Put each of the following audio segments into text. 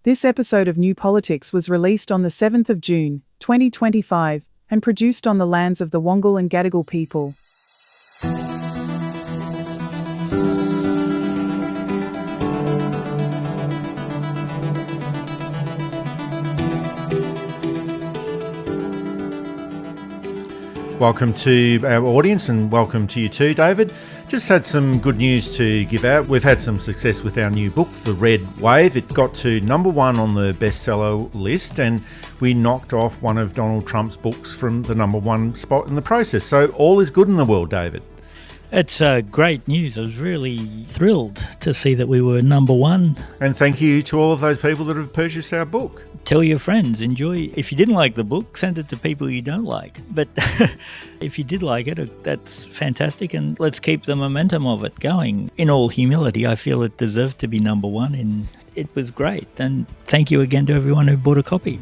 This episode of New Politics was released on the 7th of June, 2025, and produced on the lands of the Wangal and Gadigal people. Welcome to our audience and welcome to you too, David. Just had some good news to give out. We've had some success with our new book, The Red Wave. It got to number one on the bestseller list and we knocked off one of Donald Trump's books from the number one spot in the process. So all is good in the world, David. It's great news. I was really thrilled to see that we were number one. And thank you to all of those people that have purchased our book. Tell your friends, enjoy. If you didn't like the book, send it to people you don't like. But if you did like it, that's fantastic. And let's keep the momentum of it going. In all humility, I feel it deserved to be number one and it was great. And thank you again to everyone who bought a copy.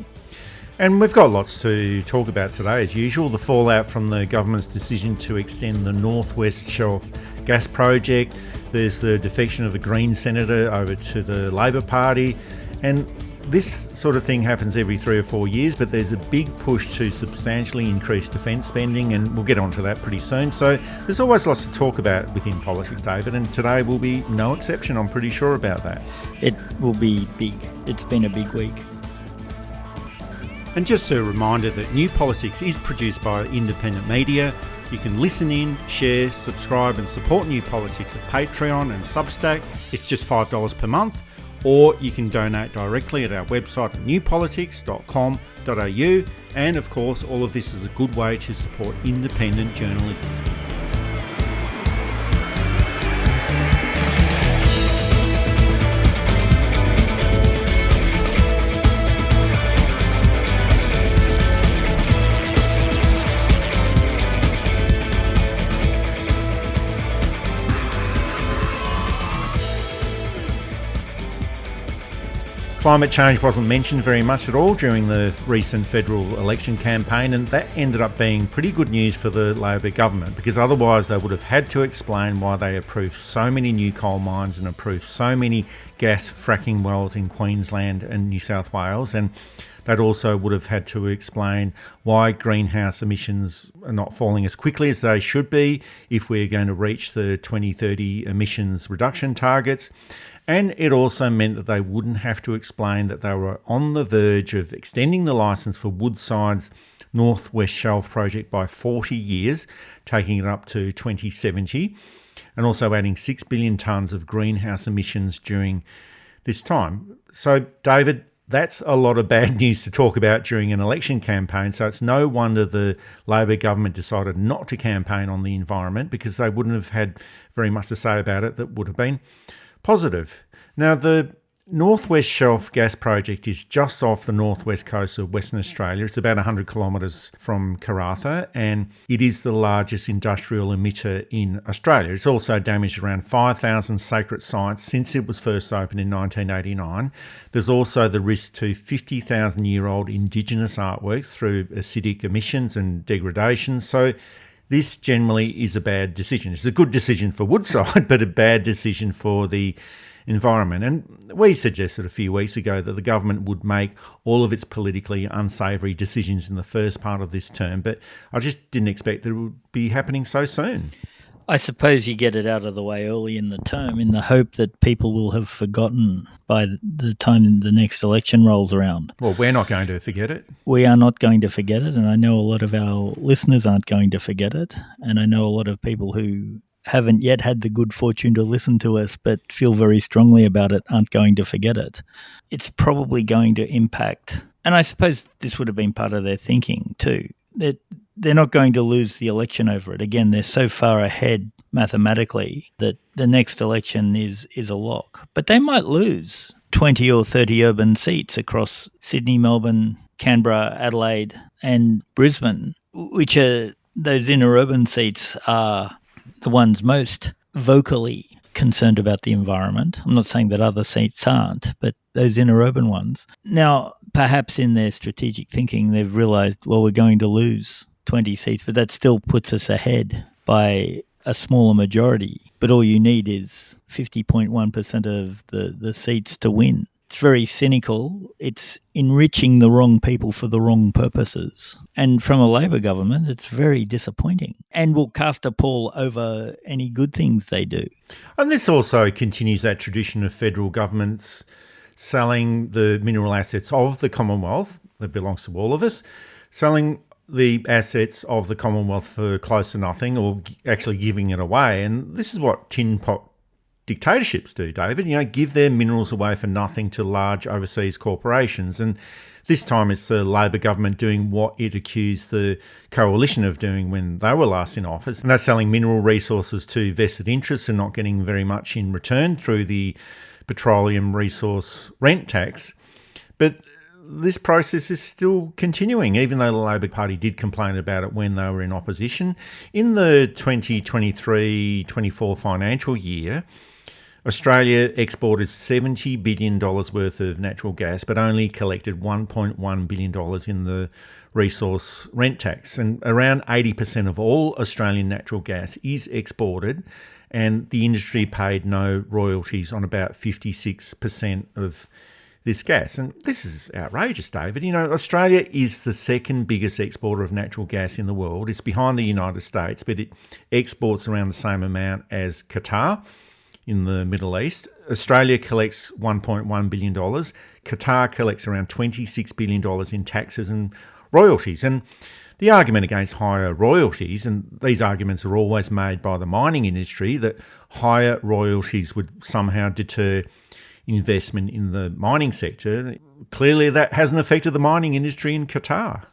And we've got lots to talk about today, as usual. The fallout from the government's decision to extend the North West Shelf gas project. There's the defection of the Greens Senator over to the Labor Party. And this sort of thing happens every 3 or 4 years, but there's a big push to substantially increase defence spending, and we'll get onto that pretty soon. So there's always lots to talk about within politics, David, and today will be no exception. I'm pretty sure about that. It will be big. It's been a big week. And just a reminder that New Politics is produced by independent media. You can listen in, share, subscribe and support New Politics at Patreon and Substack. It's just $5 per month. Or you can donate directly at our website at newpolitics.com.au. And of course, all of this is a good way to support independent journalism. Climate change wasn't mentioned very much at all during the recent federal election campaign, and that ended up being pretty good news for the Labor government, because otherwise they would have had to explain why they approved so many new coal mines and approved so many gas fracking wells in Queensland and New South Wales, and that also would have had to explain why greenhouse emissions are not falling as quickly as they should be if we're going to reach the 2030 emissions reduction targets. And it also meant that they wouldn't have to explain that they were on the verge of extending the licence for Woodside's North West Shelf project by 40 years, taking it up to 2070, and also adding 6 billion tonnes of greenhouse emissions during this time. So, David, that's a lot of bad news to talk about during an election campaign, so it's no wonder the Labor government decided not to campaign on the environment, because they wouldn't have had very much to say about it that would have been positive. Now, the North West Shelf gas project is just off the northwest coast of Western Australia. It's about 100 kilometres from Qatar, and it is the largest industrial emitter in Australia. It's also damaged around 5,000 sacred sites since it was first opened in 1989. There's also the risk to 50,000-year-old Indigenous artworks through acidic emissions and degradation. So this generally is a bad decision. It's a good decision for Woodside, but a bad decision for the environment. And we suggested a few weeks ago that the government would make all of its politically unsavoury decisions in the first part of this term, but I just didn't expect that it would be happening so soon. I suppose you get it out of the way early in the term in the hope that people will have forgotten by the time the next election rolls around. Well, we're not going to forget it. We are not going to forget it, and I know a lot of our listeners aren't going to forget it, and I know a lot of people who haven't yet had the good fortune to listen to us but feel very strongly about it aren't going to forget it. It's probably going to impact, and I suppose this would have been part of their thinking too, that they're not going to lose the election over it. Again, they're so far ahead mathematically that the next election is a lock. But they might lose 20 or 30 urban seats across Sydney, Melbourne, Canberra, Adelaide and Brisbane, which are those inner urban seats are the ones most vocally concerned about the environment. I'm not saying that other seats aren't, but those inner urban ones. Now, perhaps in their strategic thinking, they've realised, well, we're going to lose 20 seats, but that still puts us ahead by a smaller majority. But all you need is 50.1% of the seats to win. It's very cynical. It's enriching the wrong people for the wrong purposes. And from a Labor government, it's very disappointing and will cast a pall over any good things they do. And this also continues that tradition of federal governments selling the mineral assets of the Commonwealth, that belongs to all of us, selling the assets of the Commonwealth for close to nothing or actually giving it away. And this is what tin pot dictatorships do, David, give their minerals away for nothing to large overseas corporations. And this time it's the Labor government doing what it accused the coalition of doing when they were last in office. And that's selling mineral resources to vested interests and not getting very much in return through the petroleum resource rent tax. But this process is still continuing, even though the Labor Party did complain about it when they were in opposition. In the 2023-24 financial year, Australia exported $70 billion worth of natural gas, but only collected $1.1 billion in the resource rent tax. And around 80% of all Australian natural gas is exported, and the industry paid no royalties on about 56% of this gas. And this is outrageous, David. Australia is the second biggest exporter of natural gas in the world. It's behind the United States, but it exports around the same amount as Qatar in the Middle East. Australia collects $1.1 billion. Qatar collects around $26 billion in taxes and royalties. And the argument against higher royalties, and these arguments are always made by the mining industry, that higher royalties would somehow deter investment in the mining sector. Clearly that hasn't affected the mining industry in Qatar.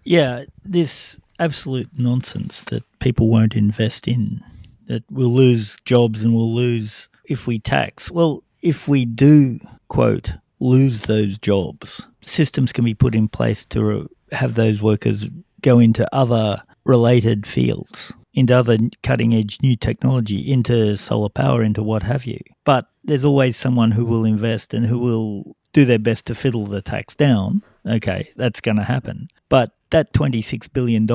Yeah, this absolute nonsense that people won't invest in, that we'll lose jobs and we'll lose if we tax. Well, if we do, quote, lose those jobs, systems can be put in place to have those workers go into other related fields, into other cutting-edge new technology, into solar power, into what have you. But there's always someone who will invest and who will do their best to fiddle the tax down. Okay, that's going to happen. But that $26 billion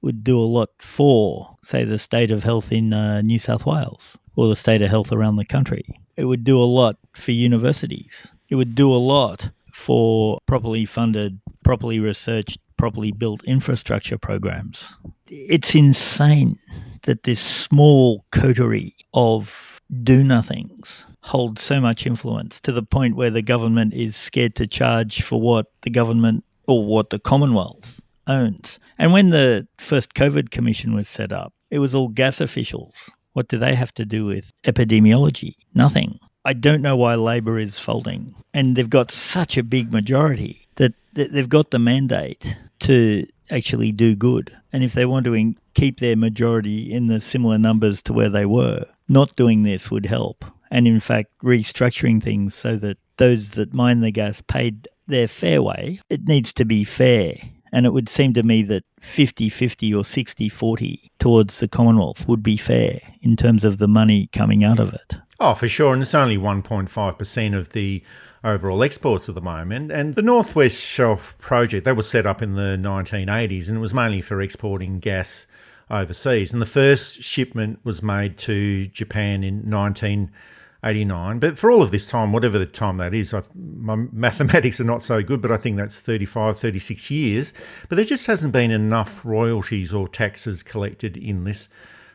would do a lot for, say, the state of health in New South Wales or the state of health around the country. It would do a lot for universities. It would do a lot for properly funded, properly researched, properly built infrastructure programs. It's insane that this small coterie of do-nothings holds so much influence to the point where the government is scared to charge for what the government or what the Commonwealth owns. And when the first COVID commission was set up, it was all gas officials. What do they have to do with epidemiology? Nothing. I don't know why Labor is folding. And they've got such a big majority that they've got the mandate to actually do good. And if they want to keep their majority in the similar numbers to where they were, not doing this would help. And in fact, restructuring things so that those that mine the gas paid their fair way, it needs to be fair. And it would seem to me that 50-50 or 60-40 towards the Commonwealth would be fair in terms of the money coming out of it. Oh, for sure. And it's only 1.5% of the overall exports at the moment. And the North West Shelf project, that was set up in the 1980s and it was mainly for exporting gas overseas. And the first shipment was made to Japan in 1989. But for all of this time, whatever the time that is, my mathematics are not so good, but I think that's 35, 36 years. But there just hasn't been enough royalties or taxes collected in this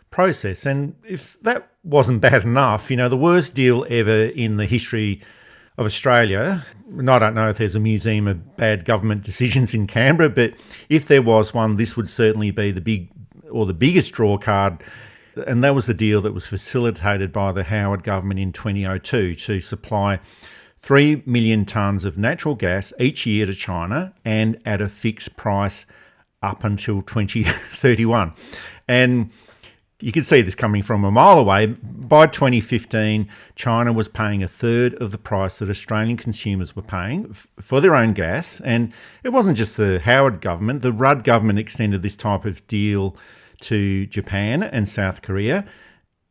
process. And if that wasn't bad enough, the worst deal ever in the history of Australia, and I don't know if there's a museum of bad government decisions in Canberra, but if there was one, this would certainly be the biggest draw card. And that was the deal that was facilitated by the Howard government in 2002 to supply 3 million tonnes of natural gas each year to China and at a fixed price up until 2031. And you can see this coming from a mile away. By 2015, China was paying a third of the price that Australian consumers were paying for their own gas. And it wasn't just the Howard government. The Rudd government extended this type of deal to Japan and South Korea.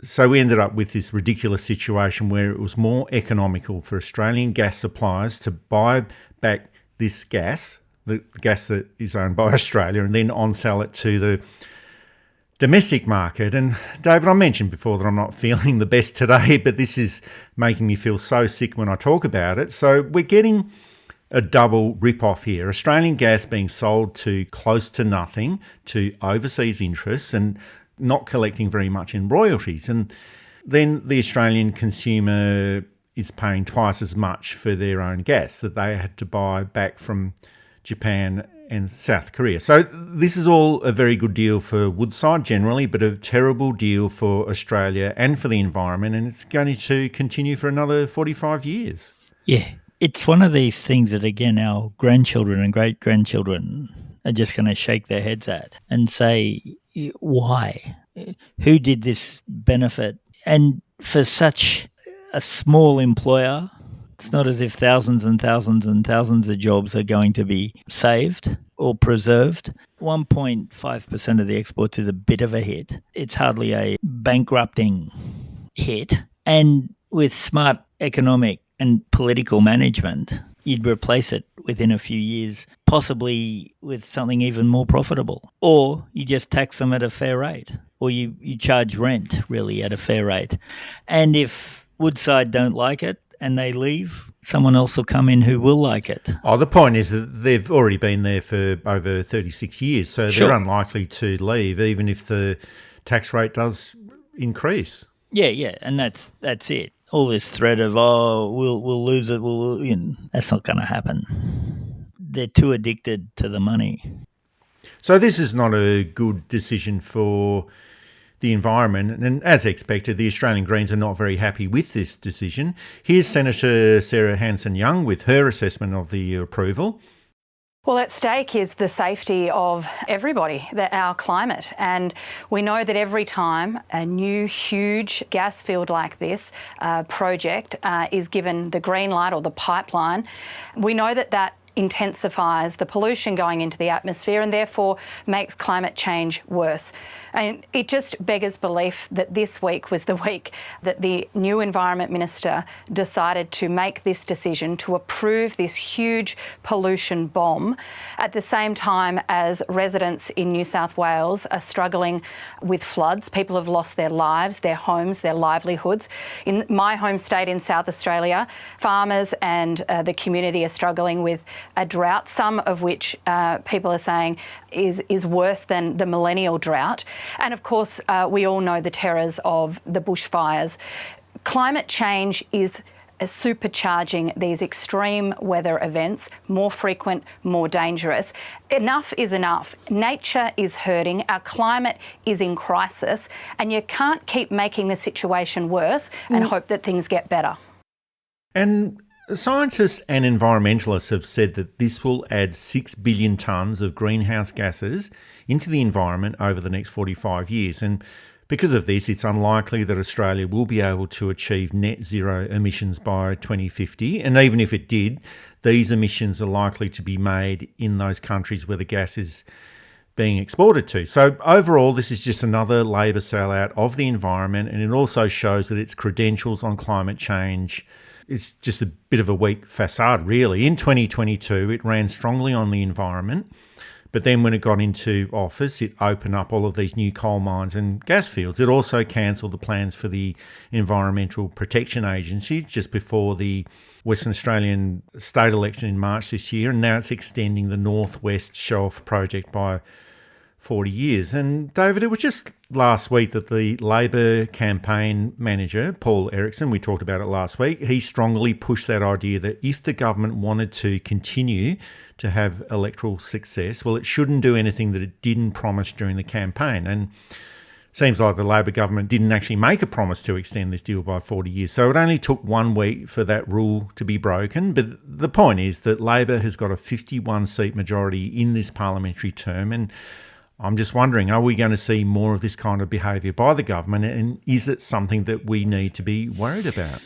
So we ended up with this ridiculous situation where it was more economical for Australian gas suppliers to buy back this gas, the gas that is owned by Australia, and then on-sell it to the domestic market. And David, I mentioned before that I'm not feeling the best today, but this is making me feel so sick when I talk about it. So we're getting a double rip-off here. Australian gas being sold to close to nothing to overseas interests and not collecting very much in royalties. And then the Australian consumer is paying twice as much for their own gas that they had to buy back from Japan and South Korea. So this is all a very good deal for Woodside generally, but a terrible deal for Australia and for the environment, and it's going to continue for another 45 years. Yeah. It's one of these things that, again, our grandchildren and great-grandchildren are just going to shake their heads at and say, why? Who did this benefit? And for such a small employer, it's not as if thousands and thousands and thousands of jobs are going to be saved or preserved. 1.5% of the exports is a bit of a hit. It's hardly a bankrupting hit. And with smart economic and political management, you'd replace it within a few years, possibly with something even more profitable. Or you just tax them at a fair rate, or you charge rent really at a fair rate. And if Woodside don't like it and they leave, someone else will come in who will like it. Oh, the point is that they've already been there for over 36 years, so Sure. they're unlikely to leave, even if the tax rate does increase. Yeah, and that's it. All this threat of, we'll lose it, that's not going to happen. They're too addicted to the money. So this is not a good decision for the environment, and as expected, the Australian Greens are not very happy with this decision. Here's Senator Sarah Hanson-Young with her assessment of the approval. Well, at stake is the safety of everybody, our climate. And we know that every time a new huge gas field like this project is given the green light or the pipeline, we know that intensifies the pollution going into the atmosphere and therefore makes climate change worse. And it just beggars belief that this week was the week that the new Environment Minister decided to make this decision to approve this huge pollution bomb at the same time as residents in New South Wales are struggling with floods. People have lost their lives, their homes, their livelihoods. In my home state in South Australia, farmers and the community are struggling with a drought, some of which people are saying is worse than the millennial drought. And of course, we all know the terrors of the bushfires. Climate change is supercharging these extreme weather events, more frequent, more dangerous. Enough is enough. Nature is hurting, our climate is in crisis, and you can't keep making the situation worse and hope that things get better. And scientists and environmentalists have said that this will add 6 billion tonnes of greenhouse gases into the environment over the next 45 years. And because of this, it's unlikely that Australia will be able to achieve net zero emissions by 2050. And even if it did, these emissions are likely to be made in those countries where the gas is being exported to. So overall, this is just another Labor sellout of the environment, and it also shows that its credentials on climate change, it's just a bit of a weak facade, really. In 2022, it ran strongly on the environment, but then when it got into office, it opened up all of these new coal mines and gas fields. It also cancelled the plans for the Environmental Protection Agency just before the Western Australian state election in March this year, and now it's extending the North West Shelf project by 40 years. And David, it was just last week that the Labor campaign manager, Paul Erickson, we talked about it last week, he strongly pushed that idea that if the government wanted to continue to have electoral success, well, it shouldn't do anything that it didn't promise during the campaign. And seems like the Labor government didn't actually make a promise to extend this deal by 40 years. So it only took 1 week for that rule to be broken. But the point is that Labor has got a 51-seat majority in this parliamentary term, and I'm just wondering, are we going to see more of this kind of behaviour by the government, and is it something that we need to be worried about?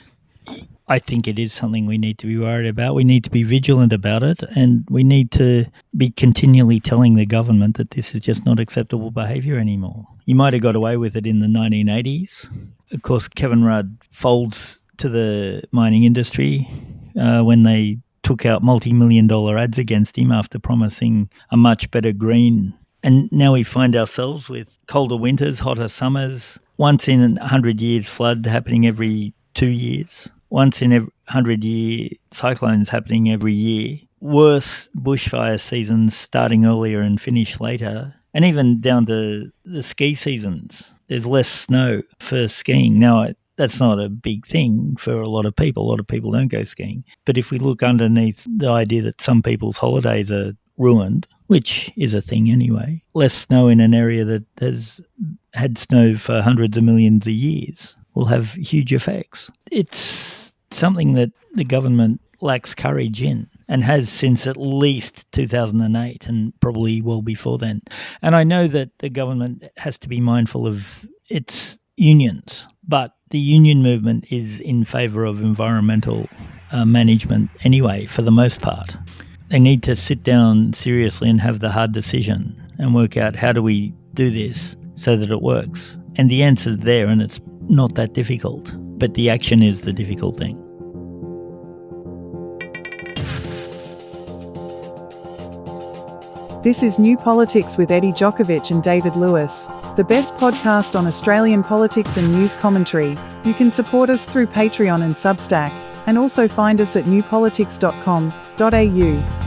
I think it is something we need to be worried about. We need to be vigilant about it, and we need to be continually telling the government that this is just not acceptable behaviour anymore. You might have got away with it in the 1980s. Of course, Kevin Rudd folds to the mining industry when they took out multi-million-dollar ads against him after promising a much better green And now we find ourselves with colder winters, hotter summers, once in 100 years flood happening every 2 years, once in 100-year cyclones happening every year, worse bushfire seasons starting earlier and finish later, and even down to the ski seasons. There's less snow for skiing. Now, that's not a big thing for a lot of people. A lot of people don't go skiing. But if we look underneath the idea that some people's holidays are ruined, which is a thing anyway, less snow in an area that has had snow for hundreds of millions of years will have huge effects. It's something that the government lacks courage in and has since at least 2008 and probably well before then. And I know that the government has to be mindful of its unions, but the union movement is in favour of environmental management anyway, for the most part. They need to sit down seriously and have the hard decision and work out how do we do this so that it works. And the answer's there, and it's not that difficult, but the action is the difficult thing. This is New Politics with Eddie Djokovic and David Lewis, the best podcast on Australian politics and news commentary. You can support us through Patreon and Substack, and also find us at newpolitics.com.au.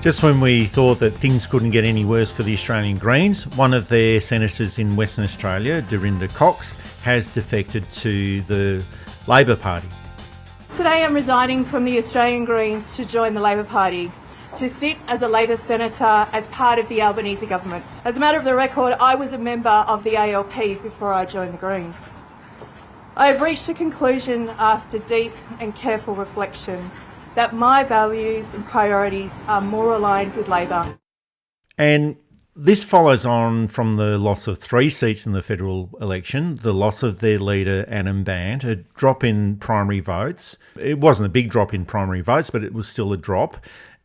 Just when we thought that things couldn't get any worse for the Australian Greens, one of their senators in Western Australia, Dorinda Cox, has defected to the Labor Party. Today I'm resigning from the Australian Greens to join the Labor Party, to sit as a Labor senator as part of the Albanese government. As a matter of the record, I was a member of the ALP before I joined the Greens. I have reached a conclusion after deep and careful reflection that my values and priorities are more aligned with Labor. And this follows on from the loss of 3 seats in the federal election, the loss of their leader, Adam Band, a drop in primary votes. It wasn't a big drop in primary votes, but it was still a drop,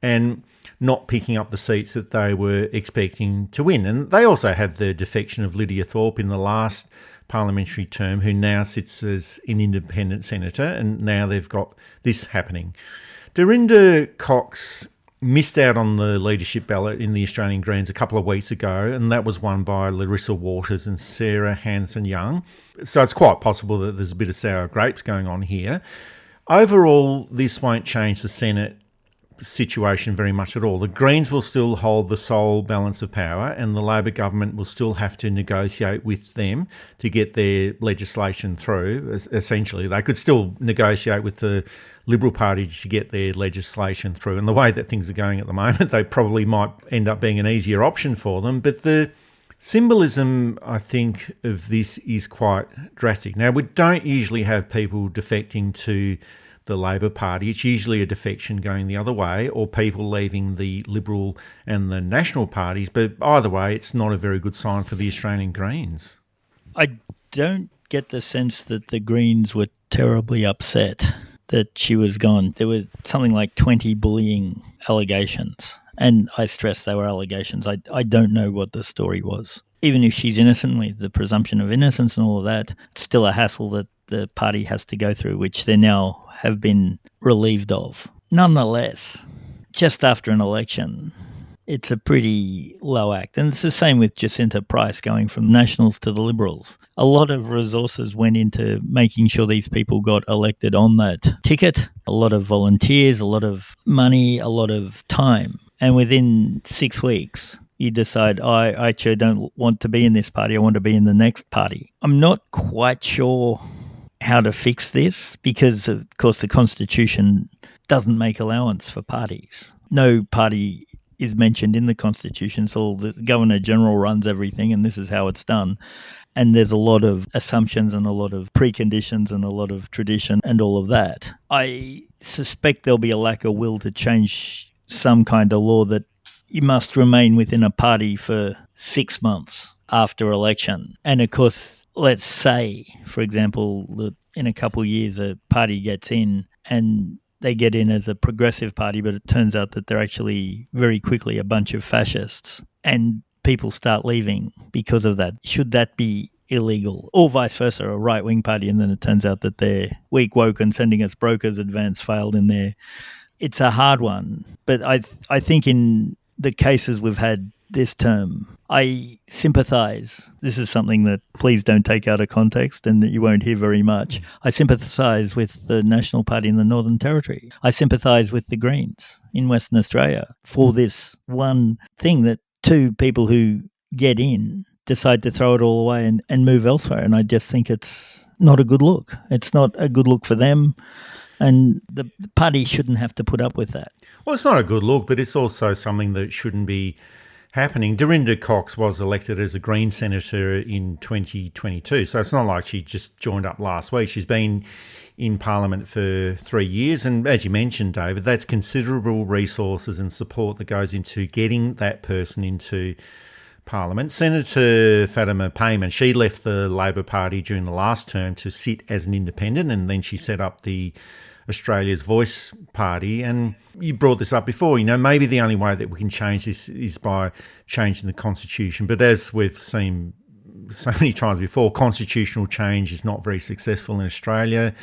and not picking up the seats that they were expecting to win. And they also had the defection of Lydia Thorpe in the last parliamentary term, who now sits as an independent senator, and now they've got this happening. Dorinda Cox missed out on the leadership ballot in the Australian Greens a couple of weeks ago, and that was won by Larissa Waters and Sarah Hanson-Young. So it's quite possible that there's a bit of sour grapes going on here. Overall, this won't change the Senate situation very much at all. The Greens will still hold the sole balance of power, and the Labor government will still have to negotiate with them to get their legislation through. Essentially, they could still negotiate with the Liberal Party to get their legislation through. And the way that things are going at the moment, they probably might end up being an easier option for them. But the symbolism, I think, of this is quite drastic. Now, we don't usually have people defecting to the Labor Party. It's usually a defection going the other way, or people leaving the Liberal and the National parties. But either way, it's not a very good sign for the Australian Greens. I don't get the sense that the Greens were terribly upset that she was gone. There was something like 20 bullying allegations. And I stress they were allegations. I don't know what the story was. Even if she's innocent, the presumption of innocence and all of that, it's still a hassle that the party has to go through, which they now have been relieved of. Nonetheless, just after an election, it's a pretty low act. And it's the same with Jacinta Price going from Nationals to the Liberals. A lot of resources went into making sure these people got elected on that ticket. A lot of volunteers, a lot of money, a lot of time. And within 6 weeks, you decide, I actually don't want to be in this party, I want to be in the next party. I'm not quite sure how to fix this because, of course, the Constitution doesn't make allowance for parties. No party is mentioned in the Constitution, so the Governor-General runs everything and this is how it's done. And there's a lot of assumptions and a lot of preconditions and a lot of tradition and all of that. I suspect there'll be a lack of will to change some kind of law that you must remain within a party for 6 months after election. And of course, let's say, for example, that in a couple of years a party gets in and they get in as a progressive party, but it turns out that they're actually very quickly a bunch of fascists and people start leaving because of that. Should that be illegal? Or vice versa, a right-wing party, and then it turns out that they're weak, woke, and sending us brokers advance failed in there. It's a hard one, but I think in the cases we've had this term, I sympathise. This is something that please don't take out of context and that you won't hear very much. I sympathise with the National Party in the Northern Territory. I sympathise with the Greens in Western Australia for this one thing that two people who get in decide to throw it all away and move elsewhere. And I just think it's not a good look. It's not a good look for them. And the party shouldn't have to put up with that. Well, it's not a good look, but it's also something that shouldn't be happening. Dorinda Cox was elected as a Greens Senator in 2022, so it's not like she just joined up last week. She's been in Parliament for 3 years, and as you mentioned, David, that's considerable resources and support that goes into getting that person into Parliament. Senator Fatima Payman, she left the Labor Party during the last term to sit as an independent, and then she set up the Australia's Voice Party. And you brought this up before, maybe the only way that we can change this is by changing the Constitution. But as we've seen so many times before, constitutional change is not very successful in Australia.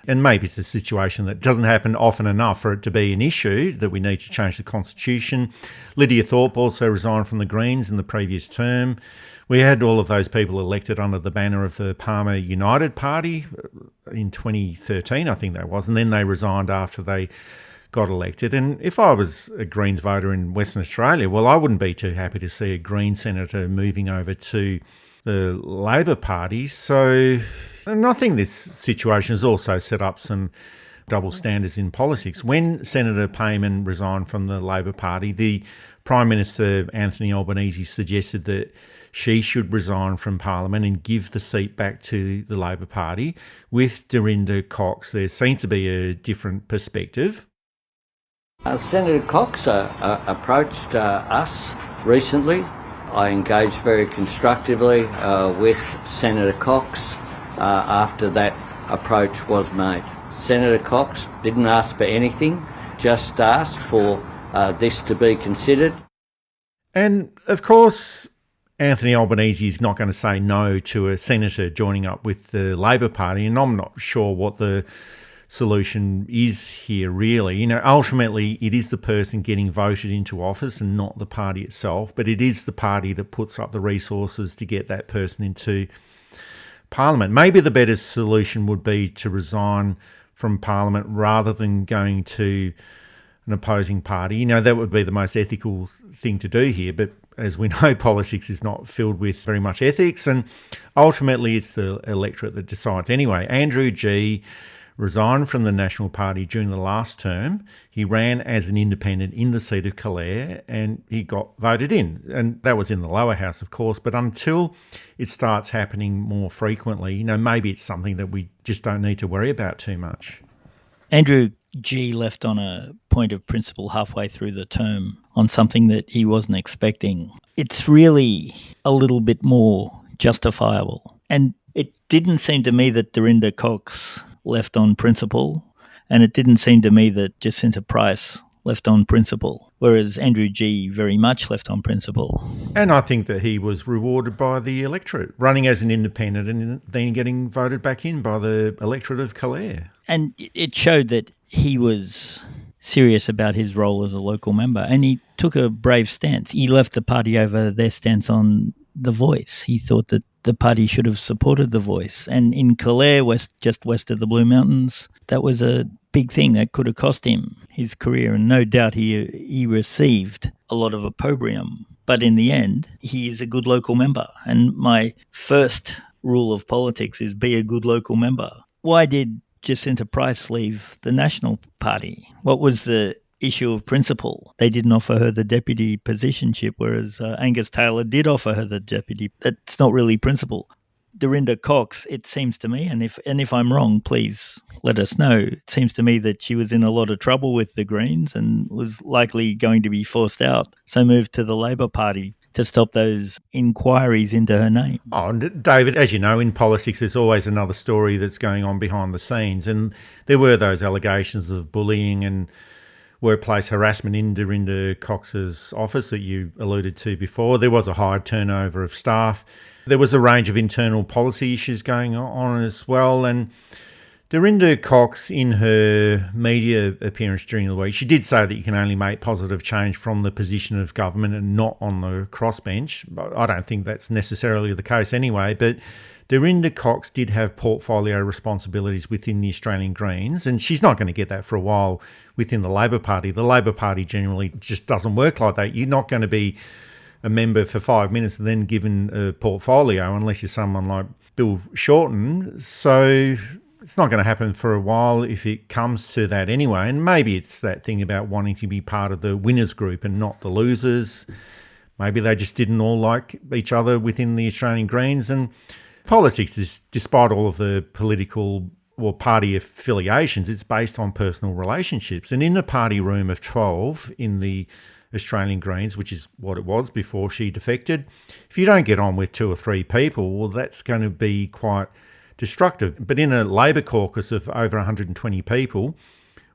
And maybe it's a situation that doesn't happen often enough for it to be an issue, that we need to change the Constitution. Lydia Thorpe also resigned from the Greens in the previous term. We had all of those people elected under the banner of the Palmer United Party in 2013, I think that was, and then they resigned after they got elected. And if I was a Greens voter in Western Australia, well, I wouldn't be too happy to see a Greens senator moving over to the Labor Party. So, and I think this situation has also set up some double standards in politics. When Senator Payman resigned from the Labor Party, the Prime Minister Anthony Albanese suggested that she should resign from Parliament and give the seat back to the Labor Party. With Dorinda Cox, there seems to be a different perspective. Senator Cox approached us recently. I engaged very constructively with Senator Cox after that approach was made. Senator Cox didn't ask for anything, just asked for this to be considered. And of course, Anthony Albanese is not going to say no to a senator joining up with the Labor Party, and I'm not sure what the solution is here really. Ultimately it is the person getting voted into office and not the party itself, but it is the party that puts up the resources to get that person into Parliament. Maybe the better solution would be to resign from Parliament rather than going to an opposing party. That would be the most ethical thing to do here, but as we know, politics is not filled with very much ethics, and ultimately it's the electorate that decides. Anyway, Andrew Gee resigned from the National Party during the last term. He ran as an independent in the seat of Calare and he got voted in. And that was in the lower house, of course, but until it starts happening more frequently, maybe it's something that we just don't need to worry about too much. Andrew Gee left on a point of principle halfway through the term on something that he wasn't expecting. It's really a little bit more justifiable. And it didn't seem to me that Dorinda Cox left on principle, and it didn't seem to me that Jacinta Price left on principle, whereas Andrew Gee very much left on principle. And I think that he was rewarded by the electorate, running as an independent and then getting voted back in by the electorate of Calare. And it showed that he was serious about his role as a local member, and he took a brave stance. He left the party over their stance on The Voice. He thought that the party should have supported The Voice. And in Calare, just west of the Blue Mountains, that was a big thing that could have cost him his career. And no doubt he received a lot of opprobrium. But in the end, he is a good local member. And my first rule of politics is be a good local member. Why did Jacinta Price leave the National Party? What was the issue of principle? They didn't offer her the deputy positionship, whereas Angus Taylor did offer her the deputy. That's not really principle. Dorinda Cox, it seems to me, and if I'm wrong, please let us know. It seems to me that she was in a lot of trouble with the Greens and was likely going to be forced out, so moved to the Labor Party to stop those inquiries into her name. Oh, and David, as you know, in politics, there's always another story that's going on behind the scenes. And there were those allegations of bullying and workplace harassment in Dorinda Cox's office that you alluded to before. There was a high turnover of staff. There was a range of internal policy issues going on as well. And Dorinda Cox, in her media appearance during the week, she did say that you can only make positive change from the position of government and not on the crossbench. I don't think that's necessarily the case anyway, but Dorinda Cox did have portfolio responsibilities within the Australian Greens, and she's not going to get that for a while within the Labor Party. The Labor Party generally just doesn't work like that. You're not going to be a member for 5 minutes and then given a portfolio unless you're someone like Bill Shorten. So it's not going to happen for a while if it comes to that anyway. And maybe it's that thing about wanting to be part of the winners group and not the losers. Maybe they just didn't all like each other within the Australian Greens. And politics is, despite all of the political or party affiliations, it's based on personal relationships. And in a party room of 12 in the Australian Greens, which is what it was before she defected, if you don't get on with 2 or 3 people, well, that's going to be quite destructive. But in a Labor caucus of over 120 people,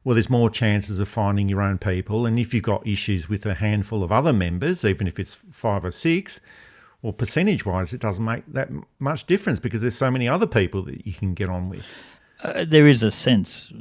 well, there's more chances of finding your own people. And if you've got issues with a handful of other members, even if it's 5 or 6, well, percentage-wise, it doesn't make that much difference because there's so many other people that you can get on with. There is a sense,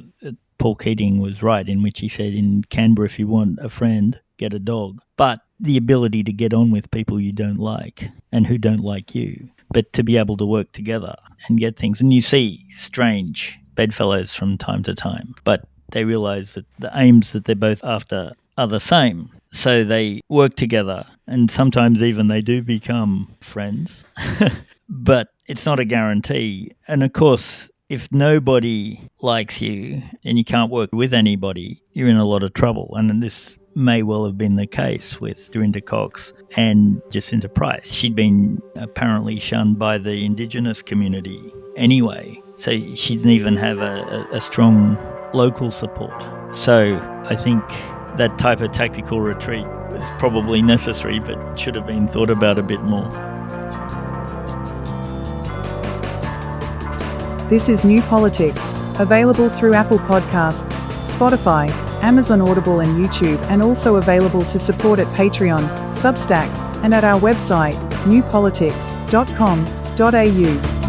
Paul Keating was right, in which he said in Canberra, if you want a friend, get a dog. But the ability to get on with people you don't like and who don't like you, but to be able to work together and get things. And you see strange bedfellows from time to time, but they realise that the aims that they're both after are the same. So they work together, and sometimes even they do become friends. But it's not a guarantee. And of course, if nobody likes you and you can't work with anybody, you're in a lot of trouble. And this may well have been the case with Dorinda Cox and Jacinta Price. She'd been apparently shunned by the Indigenous community anyway, so she didn't even have a strong local support. So I think that type of tactical retreat was probably necessary, but should have been thought about a bit more. This is New Politics, available through Apple Podcasts, Spotify, Amazon Audible and YouTube, and also available to support at Patreon, Substack, and at our website, newpolitics.com.au.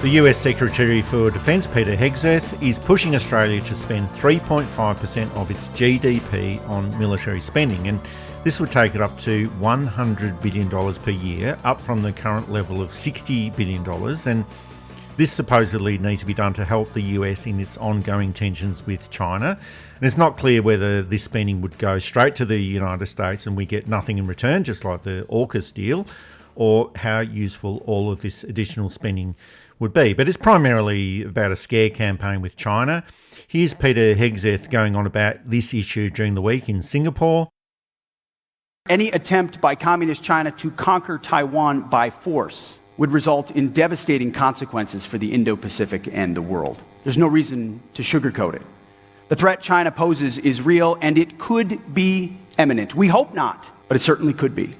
The US Secretary for Defence, Peter Hegseth, is pushing Australia to spend 3.5% of its GDP on military spending, and this would take it up to $100 billion per year, up from the current level of $60 billion. And this supposedly needs to be done to help the US in its ongoing tensions with China. And it's not clear whether this spending would go straight to the United States and we get nothing in return, just like the AUKUS deal, or how useful all of this additional spending would be. But it's primarily about a scare campaign with China. Here's Peter Hegseth going on about this issue during the week in Singapore. Any attempt by Communist China to conquer Taiwan by force would result in devastating consequences for the Indo-Pacific and the world. There's no reason to sugarcoat it. The threat China poses is real, and it could be imminent. We hope not, but it certainly could be.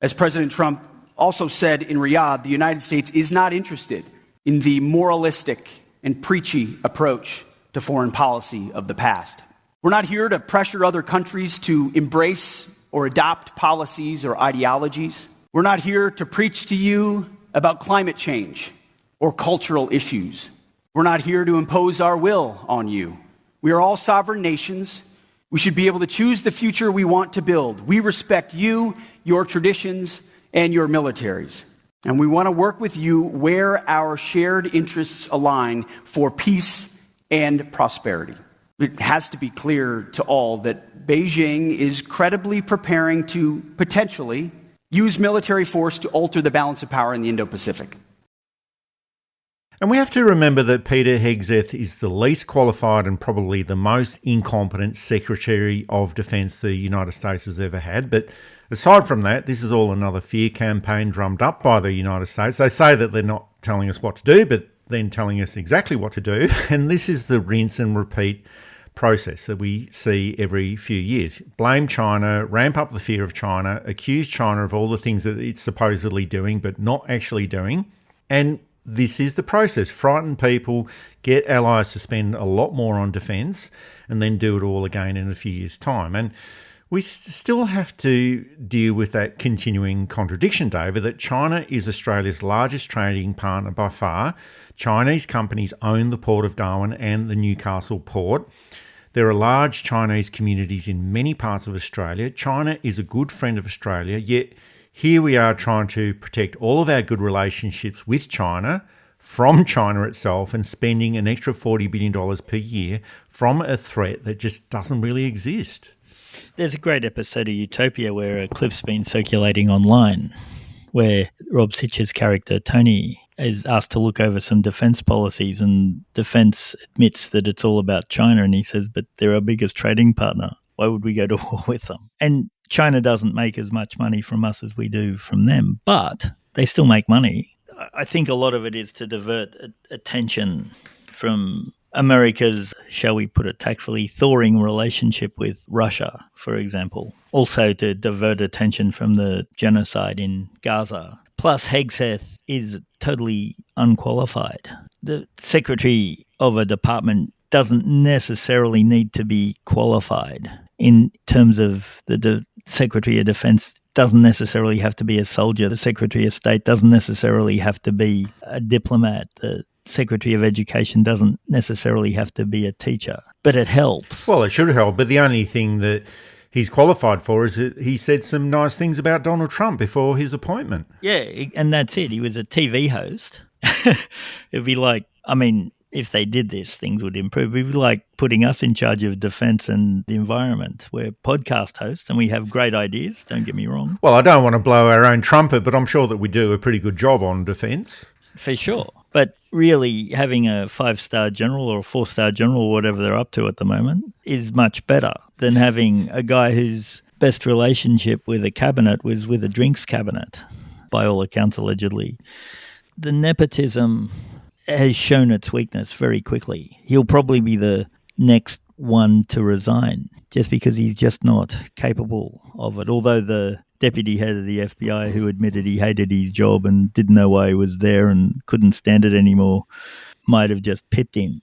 As President Trump also said in Riyadh, the United States is not interested in the moralistic and preachy approach to foreign policy of the past. We're not here to pressure other countries to embrace or adopt policies or ideologies. We're not here to preach to you about climate change or cultural issues. We're not here to impose our will on you. We are all sovereign nations. We should be able to choose the future we want to build. We respect you, your traditions, and your militaries. And we want to work with you where our shared interests align for peace and prosperity. It has to be clear to all that Beijing is credibly preparing to potentially use military force to alter the balance of power in the Indo-Pacific. And we have to remember that Peter Hegseth is the least qualified and probably the most incompetent Secretary of Defence the United States has ever had. But aside from that, this is all another fear campaign drummed up by the United States. They say that they're not telling us what to do, but then telling us exactly what to do. And this is the rinse and repeat process that we see every few years. Blame China, ramp up the fear of China, accuse China of all the things that it's supposedly doing but not actually doing. And this is the process. Frighten people, get allies to spend a lot more on defence, and then do it all again in a few years' time. And we still have to deal with that continuing contradiction, David, that China is Australia's largest trading partner by far. Chinese companies own the Port of Darwin and the Newcastle port. There are large Chinese communities in many parts of Australia. China is a good friend of Australia, yet here we are trying to protect all of our good relationships with China from China itself and spending an extra $40 billion per year from a threat that just doesn't really exist. There's a great episode of Utopia where a clip's been circulating online where Rob Sitch's character, Tony, is asked to look over some defence policies, and Defence admits that it's all about China, and he says, but they're our biggest trading partner. Why would we go to war with them? And China doesn't make as much money from us as we do from them, but they still make money. I think a lot of it is to divert attention from America's, shall we put it tactfully, thawing relationship with Russia, for example. Also to divert attention from the genocide in Gaza. Plus, Hegseth is totally unqualified. The secretary of a department doesn't necessarily need to be qualified. In terms of the Secretary of Defence doesn't necessarily have to be a soldier. The Secretary of State doesn't necessarily have to be a diplomat. The Secretary of Education doesn't necessarily have to be a teacher. But it helps. Well, it should help, but the only thing that he's qualified for is that he said some nice things about Donald Trump before his appointment. Yeah, and that's it. He was a TV host. It'd be like, if they did this, things would improve. It'd be like putting us in charge of defence and the environment. We're podcast hosts and we have great ideas, don't get me wrong. Well, I don't want to blow our own trumpet, but I'm sure that we do a pretty good job on defence. For sure. But really, having a 5-star general or a 4-star general, or whatever they're up to at the moment, is much better than having a guy whose best relationship with a cabinet was with a drinks cabinet, by all accounts, allegedly. The nepotism has shown its weakness very quickly. He'll probably be the next one to resign just because he's just not capable of it. Although the deputy head of the FBI, who admitted he hated his job and didn't know why he was there and couldn't stand it anymore, might have just pipped him.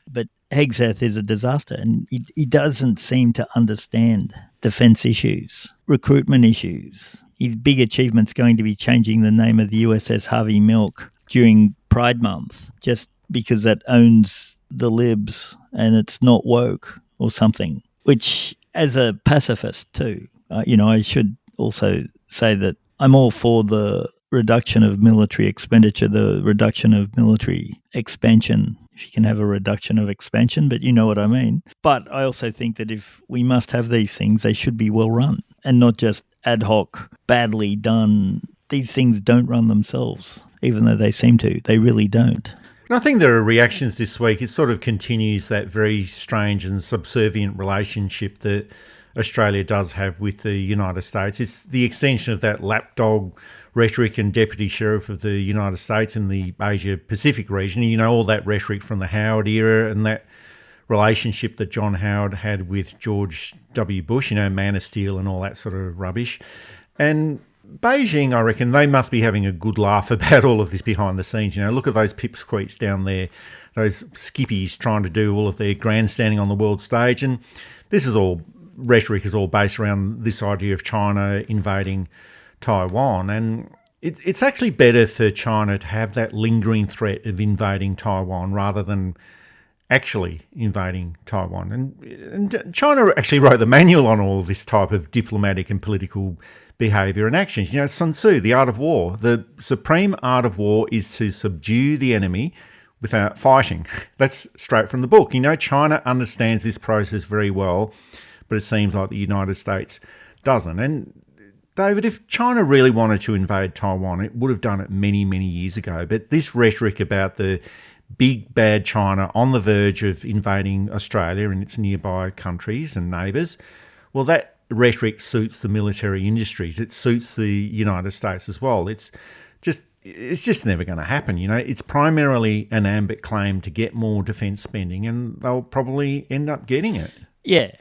But Hegseth is a disaster, and he doesn't seem to understand defence issues, recruitment issues. His big achievement's going to be changing the name of the USS Harvey Milk during Pride Month, just because that owns the libs and it's not woke or something, which as a pacifist too, I should also say that I'm all for the reduction of military expenditure, the reduction of military expansion, if you can have a reduction of expansion, but you know what I mean. But I also think that if we must have these things, they should be well run and not just ad hoc, badly done. These things don't run themselves, even though they seem to. They really don't. And I think there are reactions this week. It sort of continues that very strange and subservient relationship that Australia does have with the United States. It's the extension of that lapdog rhetoric and deputy sheriff of the United States in the Asia-Pacific region. You know, all that rhetoric from the Howard era and that relationship that John Howard had with George W. Bush, Man of Steel and all that sort of rubbish. And Beijing, I reckon, they must be having a good laugh about all of this behind the scenes. Look at those pipsqueaks down there, those skippies trying to do all of their grandstanding on the world stage. And this is all, rhetoric is all based around this idea of China invading Taiwan. And it's actually better for China to have that lingering threat of invading Taiwan rather than actually invading Taiwan. And China actually wrote the manual on all of this type of diplomatic and political behaviour and actions. You know, Sun Tzu, The Art of War. The supreme art of war is to subdue the enemy without fighting. That's straight from the book. You know, China understands this process very well, but it seems like the United States doesn't. And David, if China really wanted to invade Taiwan, it would have done it many, many years ago. But this rhetoric about the big bad China on the verge of invading Australia and its nearby countries and neighbours, well, that rhetoric suits the military industries. It suits the United States as well. It's just never going to happen. You know, it's primarily an ambit claim to get more defence spending, and they'll probably end up getting it. Yeah.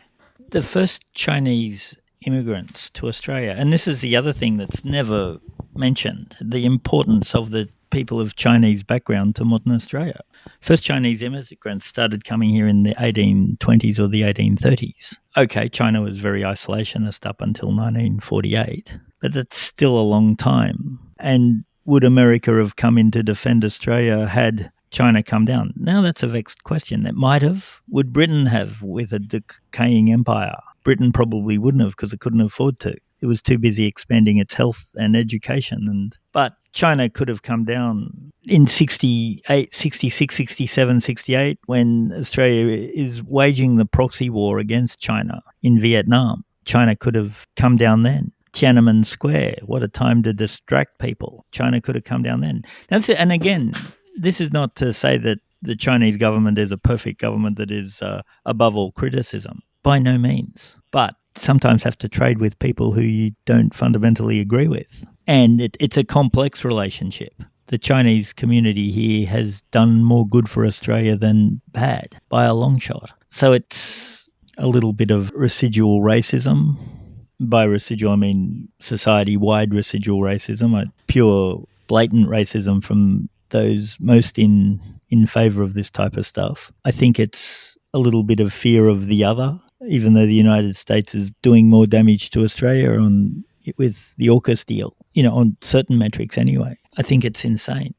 The first Chinese immigrants to Australia, and this is the other thing that's never mentioned, the importance of the people of Chinese background to modern Australia. First Chinese immigrants started coming here in the 1820s or the 1830s. Okay, China was very isolationist up until 1948, but that's still a long time. And would America have come in to defend Australia had China come down? Now that's a vexed question. It might have. Would Britain have with a decaying empire? Britain probably wouldn't have, because it couldn't afford to. It was too busy expanding its health and education. But China could have come down in 68, 66, 67, 68, when Australia is waging the proxy war against China in Vietnam. China could have come down then. Tiananmen Square, what a time to distract people. China could have come down then. That's it. And again, this is not to say that the Chinese government is a perfect government that is above all criticism. By no means. But sometimes have to trade with people who you don't fundamentally agree with. And it's a complex relationship. The Chinese community here has done more good for Australia than bad by a long shot. So it's a little bit of residual racism. By residual, I mean society-wide residual racism, pure blatant racism from those most in favour of this type of stuff. I think it's a little bit of fear of the other, even though the United States is doing more damage to Australia with the AUKUS deal, you know, on certain metrics anyway. I think it's insane.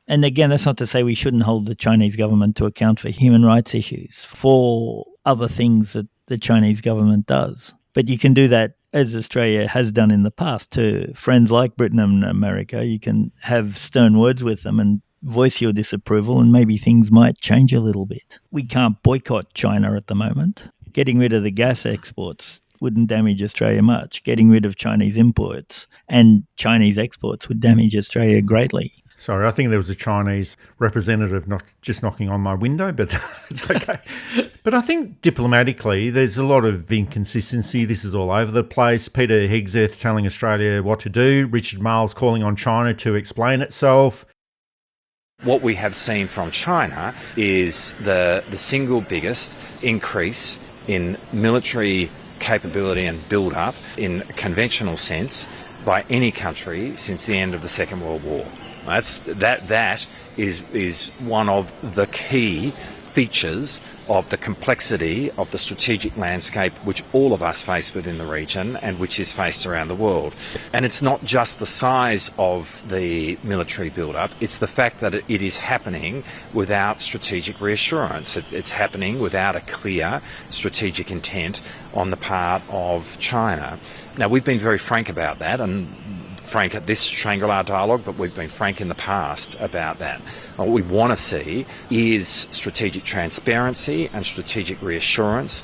And again, that's not to say we shouldn't hold the Chinese government to account for human rights issues, for other things that the Chinese government does. But you can do that, as Australia has done in the past, to friends like Britain and America. You can have stern words with them and voice your disapproval, and maybe things might change a little bit. We can't boycott China at the moment. Getting rid of the gas exports wouldn't damage Australia much. Getting rid of Chinese imports and Chinese exports would damage Australia greatly. Sorry, I think there was a Chinese representative not just knocking on my window, but it's okay. But I think diplomatically, there's a lot of inconsistency. This is all over the place. Peter Hegseth telling Australia what to do. Richard Marles calling on China to explain itself. What we have seen from China is the single biggest increase in military capability and build-up in a conventional sense by any country since the end of the Second World War. That is one of the key features of the complexity of the strategic landscape which all of us face within the region and which is faced around the world. And it's not just the size of the military build-up, it's the fact that it is happening without strategic reassurance. It's happening without a clear strategic intent on the part of China. Now, we've been very frank about that, and frank at this Shangri-La dialogue, but we've been frank in the past about that. What we want to see is strategic transparency and strategic reassurance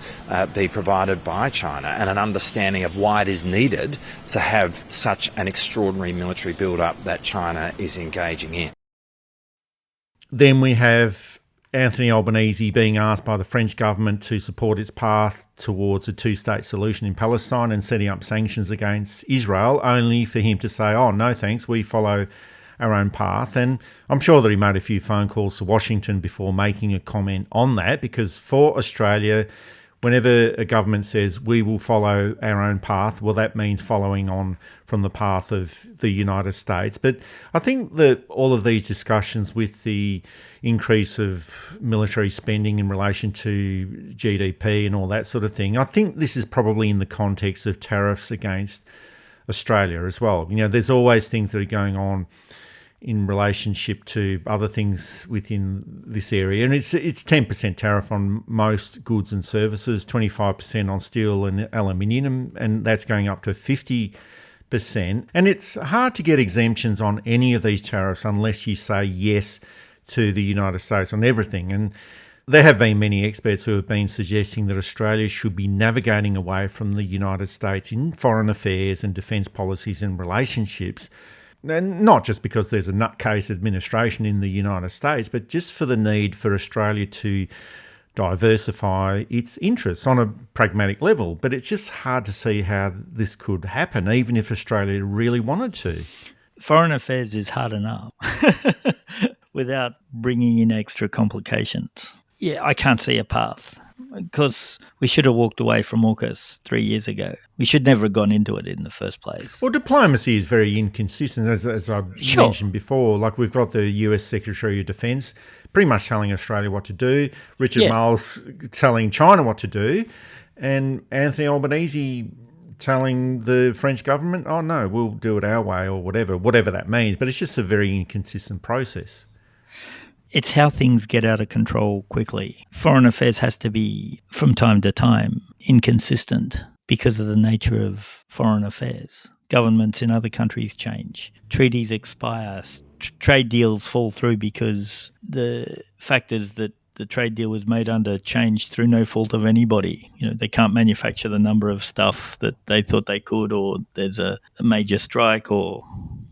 be provided by China, and an understanding of why it is needed to have such an extraordinary military build-up that China is engaging in. Then we have Anthony Albanese being asked by the French government to support its path towards a two-state solution in Palestine and setting up sanctions against Israel, only for him to say, oh, no thanks, we follow our own path. And I'm sure that he made a few phone calls to Washington before making a comment on that, because for Australia, whenever a government says we will follow our own path, well, that means following on from the path of the United States. But I think that all of these discussions with the increase of military spending in relation to GDP and all that sort of thing, I think this is probably in the context of tariffs against Australia as well. You know, there's always things that are going on in relationship to other things within this area. And it's 10% tariff on most goods and services, 25% on steel and aluminium, and that's going up to 50%. And it's hard to get exemptions on any of these tariffs unless you say yes to the United States on everything. And there have been many experts who have been suggesting that Australia should be navigating away from the United States in foreign affairs and defence policies and relationships. And not just because there's a nutcase administration in the United States, but just for the need for Australia to diversify its interests on a pragmatic level. But it's just hard to see how this could happen, even if Australia really wanted to. Foreign affairs is hard enough without bringing in extra complications. Yeah, I can't see a path, because we should have walked away from AUKUS 3 years ago. We should never have gone into it in the first place. Well, diplomacy is very inconsistent, as I mentioned before. Like, we've got the US Secretary of Defence pretty much telling Australia what to do, Richard Marles telling China what to do, and Anthony Albanese telling the French government, oh no, we'll do it our way, or whatever that means. But it's just a very inconsistent process. It's how things get out of control quickly. Foreign affairs has to be, from time to time, inconsistent because of the nature of foreign affairs. Governments in other countries change. Treaties expire. Trade deals fall through because the factors that the trade deal was made under changed through no fault of anybody. You know, they can't manufacture the number of stuff that they thought they could, or there's a major strike or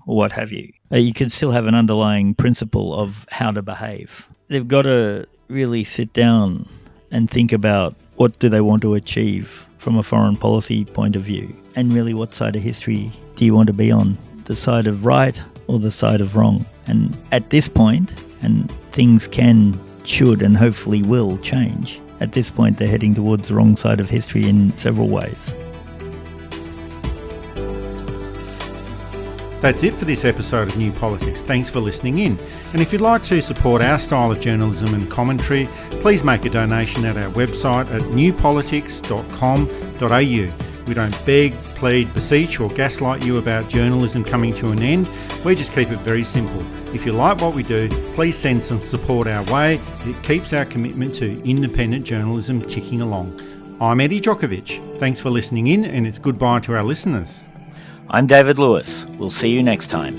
what have you. You can still have an underlying principle of how to behave. They've got to really sit down and think about what do they want to achieve from a foreign policy point of view, and really what side of history do you want to be on, the side of right or the side of wrong. And at this point, and things can, should and hopefully will change, at this point they're heading towards the wrong side of history in several ways. That's it for this episode of New Politics. Thanks for listening in. And if you'd like to support our style of journalism and commentary, please make a donation at our website at newpolitics.com.au. We don't beg, plead, beseech or gaslight you about journalism coming to an end. We just keep it very simple. If you like what we do, please send some support our way. It keeps our commitment to independent journalism ticking along. I'm Eddie Djokovic. Thanks for listening in, and it's goodbye to our listeners. I'm David Lewis. We'll see you next time.